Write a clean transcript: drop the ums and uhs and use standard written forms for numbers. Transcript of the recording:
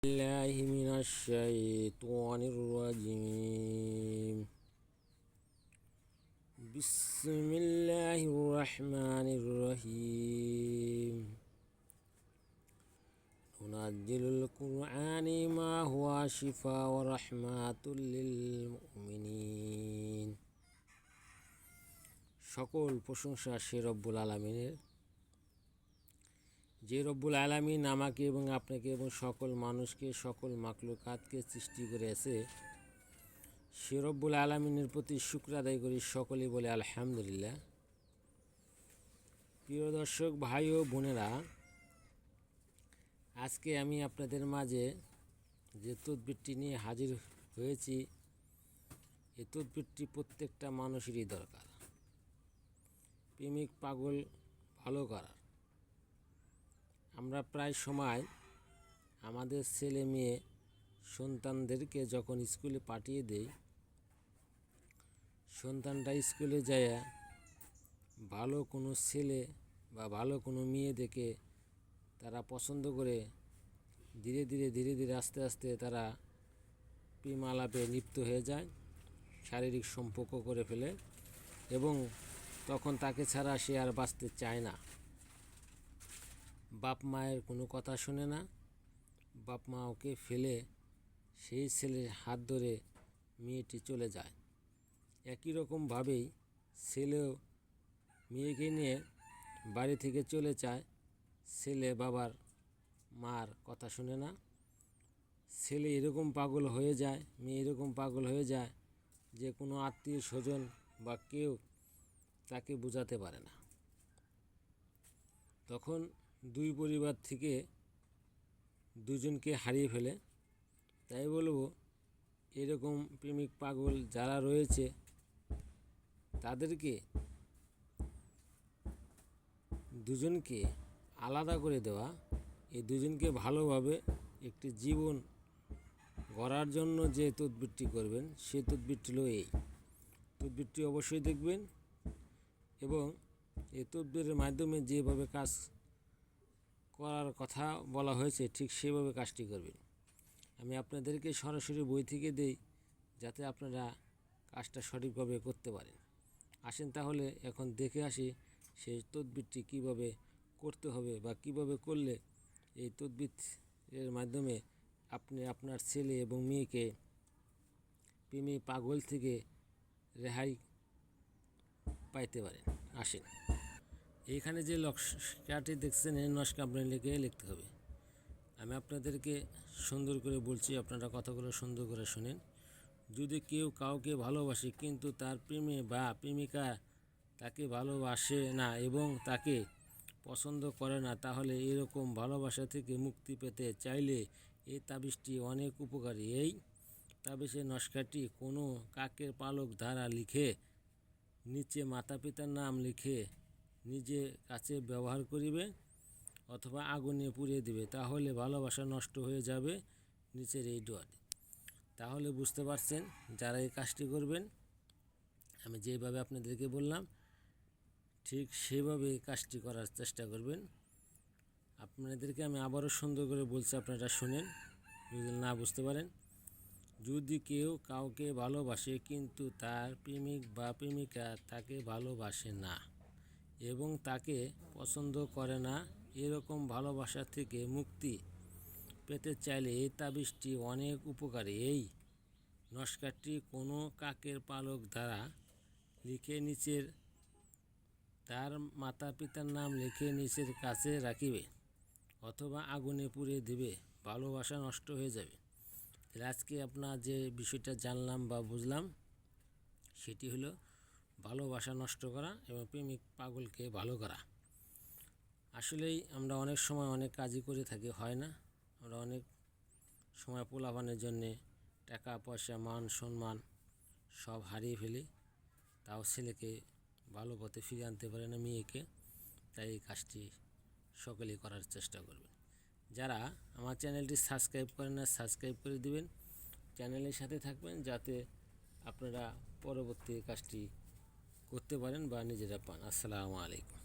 الله من الشيطان الرجيم. بسم الله الرحمن الرحيم. ننزل القرآن ما هو شفاء ورحمة للمؤمنين. সকল প্রশংসা সে রব্বুল আলামিনের, যে রব্বুল আলামিন আমাকে এবং আপনাকে এবং সকল মানুষকে, সকল মাখলুকাতকে সৃষ্টি করেছে, সে রব্বুল আলামিনের প্রতি শুকর আদায় করি। সকলেই বলে আলহামদুলিল্লাহ। প্রিয় দর্শক ভাই ও বোনেরা, আজকে আমি আপনাদের মাঝে যে তদবিরটি নিয়ে হাজির হয়েছি, এই তদবিরটি প্রত্যেকটা মানুষেরই দরকার। প্রেমিক পাগল ভালো করার। আমরা প্রায় সময় আমাদের ছেলে মেয়ে সন্তানদেরকে যখন স্কুলে পাঠিয়ে দেই, সন্তানটা স্কুলে যায় ভালো কোনো ছেলে বা ভালো কোনো মেয়ে দেখে তারা পছন্দ করে ধীরে ধীরে আস্তে আস্তে তারা প্রেম আলাপে লিপ্ত হয়ে যায়, শারীরিক সম্পর্ক করে ফেলে এবং তখন তাকে ছাড়া সে আর বাঁচতে চায় না। বাপ মায়ের কোনো কথা শোনে না, বাপ মা ওকে ফেলে সেই ছেলের হাত ধরে মেয়েটি চলে যায়। একই রকমভাবেই ছেলেও মেয়েকে নিয়ে বাড়ি থেকে চলে যায়। ছেলে বাবার মার কথা শোনে না। ছেলে এরকম পাগল হয়ে যায়, মেয়ে এরকম পাগল হয়ে যায় যে কোনো আত্মীয় স্বজন বা কেউ তাকে বোঝাতে পারে না। তখন দুই পরিবার থেকে দুজনকে হারিয়ে ফেলে। তাই বলবো, এরকম প্রেমিক পাগল যারা রয়েছে তাদেরকে দুজনকে আলাদা করে দেওয়া, এই দুজনকে ভালোভাবে একটি জীবন গড়ার জন্য যে তদবিরটি করবেন, সে তদবিরটি হলো এই। তদবিরটি অবশ্যই দেখবেন এবং এই তদবিরের মাধ্যমে যেভাবে কাজ করার কথা বলা হয়েছে ঠিক সেভাবে কাজটি করবেন। আমি আপনাদেরকে সরাসরি বই থেকে দেই যাতে আপনারা কাজটা সঠিকভাবে করতে পারেন। আসেন তাহলে এখন দেখে আসি সেই তদবিরটি কিভাবে করতে হবে বা কিভাবে করলে এই তদবিরের মাধ্যমে আপনি আপনার ছেলে এবং মেয়েকে প্রেমী পাগল থেকে রেহাই পাইতে পারেন। আসেন, এইখানে যে নকশাটি দেখছেন, এই নকশা আপনার লিখতে হবে। আমি আপনাদেরকে সুন্দর করে বলছি, আপনারা কথাগুলো সুন্দর করে শুনেন। যদি কেউ কাউকে ভালোবাসে কিন্তু তার প্রেমে বা প্রেমিকা তাকে ভালোবাসে না এবং তাকে পছন্দ করে না, তাহলে এরকম ভালোবাসা থেকে মুক্তি পেতে চাইলে এই তাবিজটি অনেক উপকারী। এই তাবিজের নকশাটি কোনো কাকের পালক দ্বারা লিখে নিচে মাতা পিতার নাম লিখে নিজে কাছে ব্যবহার করিবে অথবা আগুনে পুড়িয়ে দিবে, তাহলে ভালোবাসা নষ্ট হয়ে যাবে। নিচের এই দোয়াটি তাহলে বুঝতে পারছেন। যারা এই কাজটি করবেন, আমি যেভাবে আপনাদেরকে বললাম ঠিক সেভাবে কাজটি করার চেষ্টা করবেন। আপনাদেরকে আমি আবারও সুন্দর করে বলছি, আপনারা শুনেন যদি না বুঝতে পারেন। যদি কেউ কাউকে ভালোবাসে কিন্তু তার প্রেমিক বা প্রেমিকা তাকে ভালোবাসে না এবং তাকে পছন্দ করে না, এরকম ভালোবাসা থেকে মুক্তি পেতে চাইলে এই তাবিজটি অনেক উপকারী। এই নকশাটি কোনো কাকের পালক দ্বারা লিখে নিচের তার মাতা পিতার নাম লিখে নিচের কাছে রাখিবে অথবা আগুনে পুড়িয়ে দিবে, ভালোবাসা নষ্ট হয়ে যাবে। আজকে আপনার যে বিষয়টা জানলাম বা বুঝলাম সেটি হলো ভালোবাসা নষ্ট করা এবং প্রেমিক পাগলকে ভালো করা। আসলেই আমরা অনেক সময় অনেক কাজই করে থাকি, হয় না? আমরা অনেক সময় পোলাপানের জন্যে টাকা পয়সা মান সম্মান সব হারিয়ে ফেলি, তাও ছেলেকে ভালো পথে ফিরিয়ে আনতে পারে না মেয়েকে। তাই এই কাজটি সকলেই করার চেষ্টা করবেন। যারা আমার চ্যানেলটি সাবস্ক্রাইব করেন না, সাবস্ক্রাইব করে দিবেন, চ্যানেলের সাথে থাকবেন যাতে আপনারা পরবর্তী কাজটি করতে পারেন বা নিজেরা পান। আসসালামু আলাইকুম।